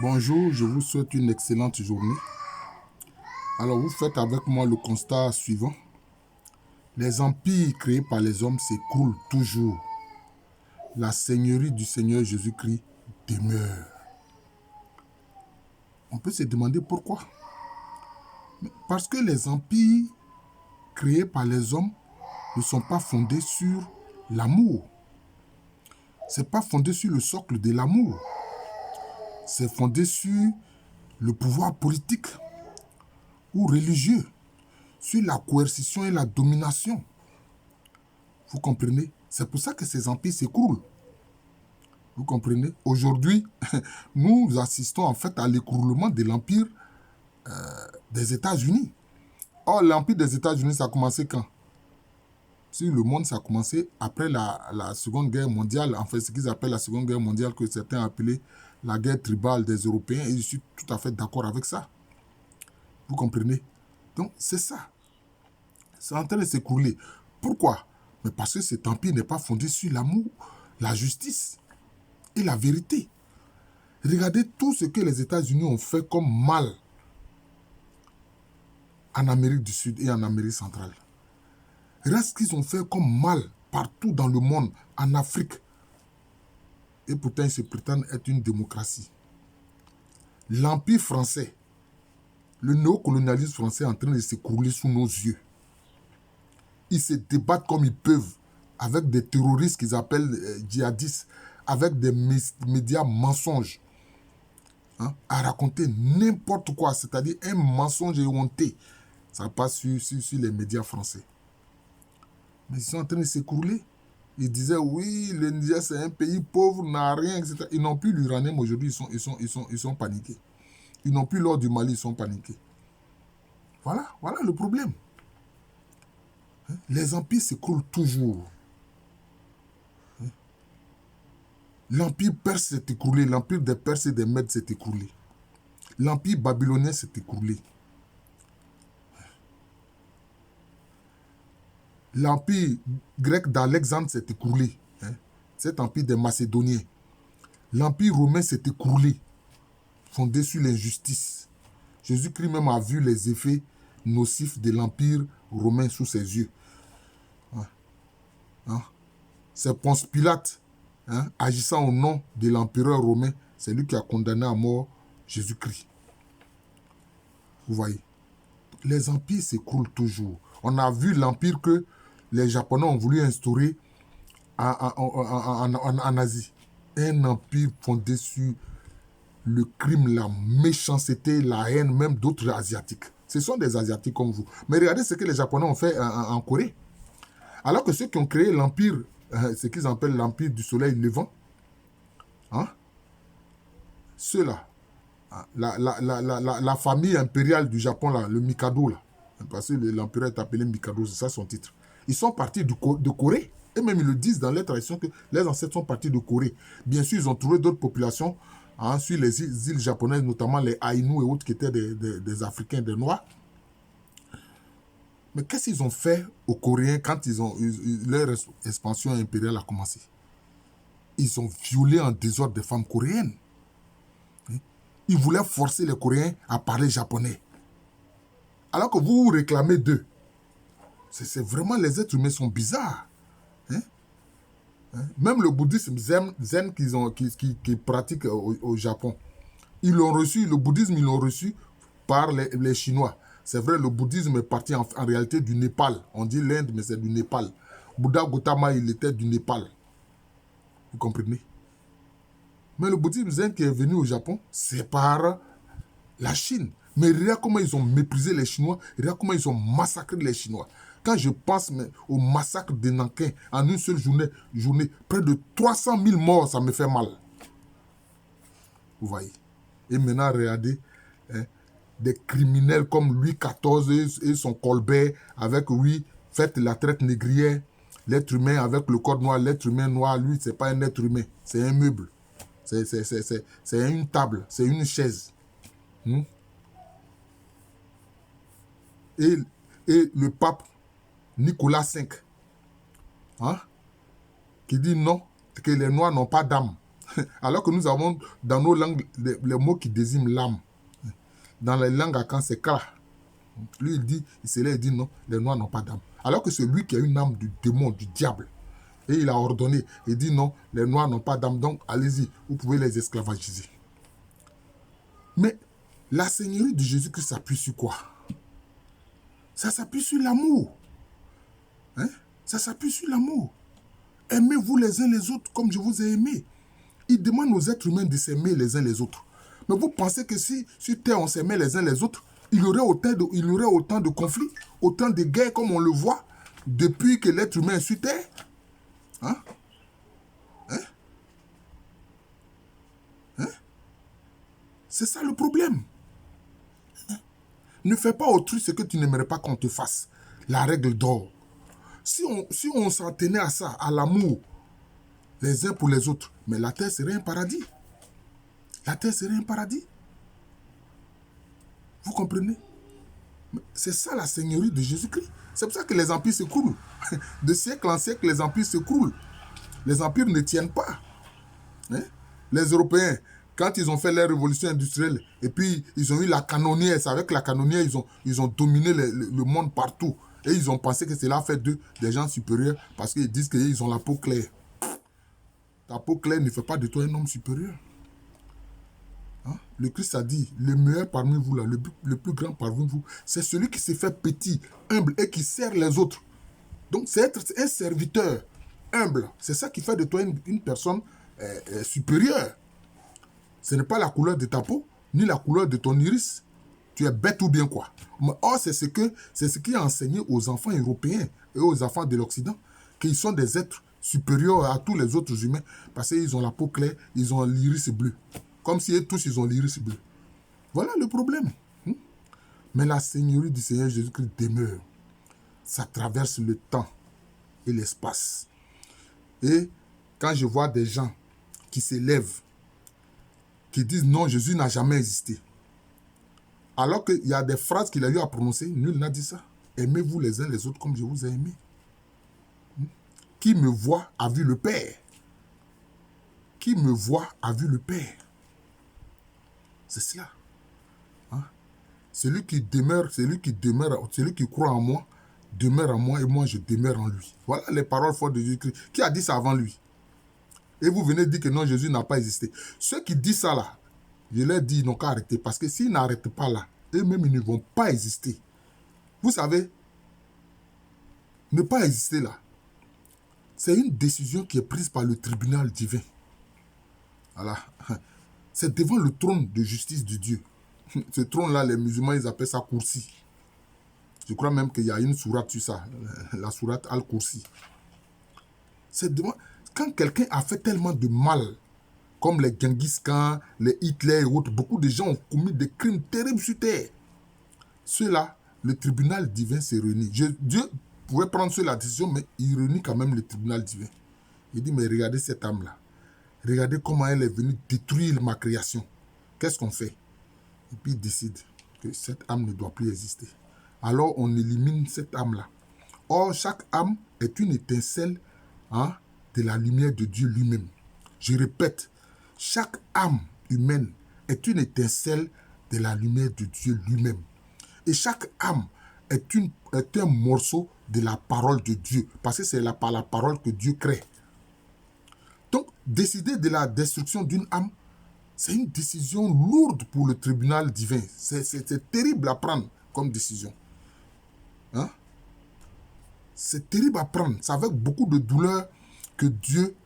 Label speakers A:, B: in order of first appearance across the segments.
A: Bonjour, je vous souhaite une excellente journée. Alors, vous faites avec moi le constat suivant. Les empires créés par les hommes s'écroulent toujours. La seigneurie du Seigneur Jésus-Christ demeure. On peut se demander pourquoi. Parce que les empires créés par les hommes ne sont pas fondés sur l'amour. Ce n'est pas fondé sur le socle de l'amour. C'est fondé sur le pouvoir politique ou religieux, sur la coercition et la domination. Vous comprenez? C'est pour ça que ces empires s'écroulent. Vous comprenez? Aujourd'hui, nous assistons en fait à l'écroulement de l'empire des États-Unis. Or, l'empire des États-Unis, ça a commencé quand? Si le monde, ça a commencé après la Seconde Guerre mondiale, en fait, ce qu'ils appellent la Seconde Guerre mondiale, que certains appelaient la guerre tribale des Européens, et je suis tout à fait d'accord avec ça. Vous comprenez? Donc, c'est ça. C'est en train de s'écrouler. Pourquoi? Mais parce que cet empire n'est pas fondé sur l'amour, la justice et la vérité. Regardez tout ce que les États-Unis ont fait comme mal en Amérique du Sud et en Amérique centrale. Regardez ce qu'ils ont fait comme mal partout dans le monde, en Afrique. Et pourtant, ils se prétendent être une démocratie. L'Empire français, le néocolonialisme français est en train de s'écrouler sous nos yeux. Ils se débattent comme ils peuvent avec des terroristes qu'ils appellent djihadistes, avec des médias mensonges, à raconter n'importe quoi, c'est-à-dire un mensonge éhonté. Ça passe sur les médias français. Mais ils sont en train de s'écrouler. Ils disaient, oui, le Niger, c'est un pays pauvre, n'a rien, etc. Ils n'ont plus l'uranium aujourd'hui, ils sont paniqués. Ils n'ont plus l'or du Mali, ils sont paniqués. Voilà le problème. Les empires s'écroulent toujours. L'empire perse s'est écroulé, l'empire des Perses et des Mèdes s'est écroulé. L'empire babylonien s'est écroulé. L'empire grec d'Alexandre s'est écroulé. Cet empire des Macédoniens. L'empire romain s'est écroulé, fondé sur l'injustice. Jésus-Christ même a vu les effets nocifs de l'empire romain sous ses yeux. C'est Ponce Pilate, agissant au nom de l'empereur romain, c'est lui qui a condamné à mort Jésus-Christ. Vous voyez, les empires s'écroulent toujours. On a vu l'empire que les Japonais ont voulu instaurer en Asie. Un empire fondé sur le crime, la méchanceté, la haine, même d'autres Asiatiques. Ce sont des Asiatiques comme vous. Mais regardez ce que les Japonais ont fait en Corée. Alors que ceux qui ont créé l'empire, ce qu'ils appellent l'empire du soleil levant, ceux-là, la famille impériale du Japon, là, le Mikado, là, parce que l'empereur est appelé Mikado, c'est ça son titre. Ils sont partis de Corée. Et même ils le disent dans les traditions que les ancêtres sont partis de Corée. Bien sûr, ils ont trouvé d'autres populations sur les îles japonaises, notamment les Ainu et autres qui étaient des Africains, des Noirs. Mais qu'est-ce qu'ils ont fait aux Coréens quand leur expansion impériale a commencé? Ils ont violé en désordre des femmes coréennes. Ils voulaient forcer les Coréens à parler japonais. Alors que vous réclamez d'eux. C'est vraiment, les êtres humains sont bizarres. Même le bouddhisme zen qu'ils pratiquent au Japon, ils l'ont reçu, le bouddhisme, ils l'ont reçu par les Chinois. C'est vrai, le bouddhisme est parti en réalité du Népal. On dit l'Inde, mais c'est du Népal. Bouddha Gautama, il était du Népal. Vous comprenez? Mais le bouddhisme zen qui est venu au Japon, c'est par la Chine. Mais regarde comment ils ont méprisé les Chinois, regarde comment ils ont massacré les Chinois. Quand je pense au massacre de Nankin, en une seule journée, près de 300 000 morts, ça me fait mal. Vous voyez? Et maintenant, regardez, des criminels comme Louis XIV et son Colbert, avec, oui, faites la traite négrière, l'être humain avec le code noir, l'être humain noir, lui, c'est pas un être humain, c'est un meuble. C'est une table, c'est une chaise. Et le pape Nicolas V, qui dit non, que les Noirs n'ont pas d'âme. Alors que nous avons dans nos langues les mots qui désignent l'âme. Dans les langues à Kan, c'est Kra. Lui, il dit non, les Noirs n'ont pas d'âme. Alors que c'est lui qui a une âme du démon, du diable. Et il a ordonné, il dit non, les Noirs n'ont pas d'âme, donc allez-y, vous pouvez les esclavagiser. Mais la seigneurie de Jésus-Christ s'appuie sur quoi? Ça s'appuie sur l'amour. Hein? Ça s'appuie sur l'amour. Aimez-vous les uns les autres comme je vous ai aimé. Il demande aux êtres humains de s'aimer les uns les autres. Mais vous pensez que si sur Terre on s'aimait les uns les autres, il y aurait autant de conflits, autant de guerres comme on le voit depuis que l'être humain est sur Terre? Hein? Hein? Hein? C'est ça le problème. Hein? Ne fais pas autrui ce que tu n'aimerais pas qu'on te fasse. La règle d'or. Si on s'en tenait à ça, à l'amour, les uns pour les autres, mais la terre serait un paradis. La terre serait un paradis. Vous comprenez? C'est ça la seigneurie de Jésus-Christ. C'est pour ça que les empires s'écroulent. De siècle en siècle, les empires s'écroulent. Les empires ne tiennent pas. Hein? Les Européens, quand ils ont fait leur révolution industrielle, et puis ils ont eu la canonnière, c'est avec la canonnière, ils ont dominé le monde partout. Et ils ont pensé que cela fait d'eux des gens supérieurs parce qu'ils disent qu'ils ont la peau claire. Ta peau claire ne fait pas de toi un homme supérieur. Hein? Le Christ a dit, le meilleur parmi vous, là, le plus grand parmi vous, c'est celui qui se fait petit, humble et qui sert les autres. Donc c'est être un serviteur humble. C'est ça qui fait de toi une personne supérieure. Ce n'est pas la couleur de ta peau, ni la couleur de ton iris. Tu es bête ou bien quoi. Mais or, c'est ce qui est enseigné aux enfants européens et aux enfants de l'Occident, qu'ils sont des êtres supérieurs à tous les autres humains, parce qu'ils ont la peau claire, ils ont l'iris bleu. Comme si eux tous, ils ont l'iris bleu. Voilà le problème. Mais la seigneurie du Seigneur Jésus-Christ demeure. Ça traverse le temps et l'espace. Et quand je vois des gens qui s'élèvent, qui disent non, Jésus n'a jamais existé, alors qu'il y a des phrases qu'il a eu à prononcer, nul n'a dit ça. Aimez-vous les uns les autres comme je vous ai aimé. Qui me voit a vu le Père. Qui me voit a vu le Père. C'est cela. Hein? Celui qui croit en moi, demeure en moi et moi je demeure en lui. Voilà les paroles fortes de Jésus-Christ. Qui a dit ça avant lui? Et vous venez dire que non, Jésus n'a pas existé. Ceux qui disent ça là, je leur dis, ils n'ont qu'à arrêter. Parce que s'ils n'arrêtent pas là, eux-mêmes, ils ne vont pas exister. Vous savez, ne pas exister là, c'est une décision qui est prise par le tribunal divin. Voilà. C'est devant le trône de justice de Dieu. Ce trône-là, les musulmans, ils appellent ça Kursi. Je crois même qu'il y a une sourate sur ça, la sourate Al-Kursi. C'est devant... Quand quelqu'un a fait tellement de mal, comme les Genghis Khan, les Hitler et autres, beaucoup de gens ont commis des crimes terribles sur terre. Ceux-là, le tribunal divin s'est réuni. Dieu pouvait prendre la décision, mais il réunit quand même le tribunal divin. Il dit, mais regardez cette âme-là. Regardez comment elle est venue détruire ma création. Qu'est-ce qu'on fait? Et puis il décide que cette âme ne doit plus exister. Alors on élimine cette âme-là. Or, chaque âme est une étincelle de la lumière de Dieu lui-même. Je répète, chaque âme humaine est une étincelle de la lumière de Dieu lui-même. Et chaque âme est un morceau de la parole de Dieu. Parce que c'est par la parole que Dieu crée. Donc, décider de la destruction d'une âme, c'est une décision lourde pour le tribunal divin. C'est terrible à prendre comme décision. Hein? C'est terrible à prendre. C'est avec beaucoup de douleur que Dieu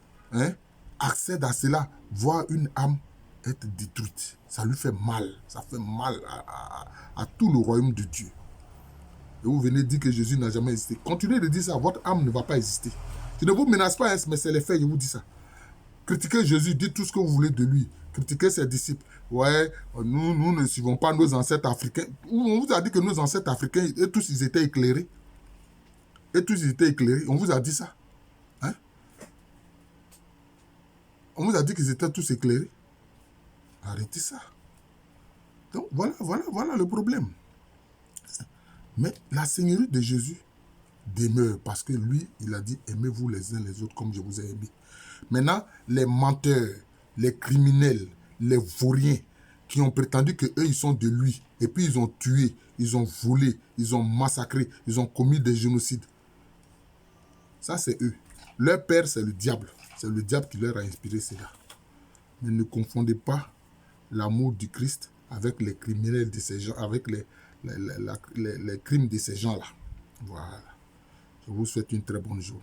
A: accède à cela. Voir une âme être détruite. Ça lui fait mal. Ça fait mal à tout le royaume de Dieu. Et vous venez dire que Jésus n'a jamais existé. Continuez de dire ça. Votre âme ne va pas exister. Je ne vous menace pas, mais c'est les faits, je vous dis ça. Critiquez Jésus, dites tout ce que vous voulez de lui. Critiquez ses disciples. Ouais, nous ne suivons pas nos ancêtres africains. On vous a dit que nos ancêtres africains, et tous ils étaient éclairés. Et tous ils étaient éclairés. On vous a dit ça. Hein? On vous a dit qu'ils étaient tous éclairés. Arrêtez ça. Donc voilà le problème. Mais la seigneurie de Jésus demeure parce que lui, il a dit, aimez-vous les uns les autres comme je vous ai aimé. Maintenant, les menteurs les criminels, les vauriens, qui ont prétendu qu'eux, ils sont de lui. Et puis ils ont tué, ils ont volé, ils ont massacré, ils ont commis des génocides. Ça, c'est eux. Leur père, c'est le diable. C'est le diable qui leur a inspiré cela. Mais ne confondez pas l'amour du Christ avec les criminels de ces gens, avec les crimes de ces gens-là. Voilà. Je vous souhaite une très bonne journée.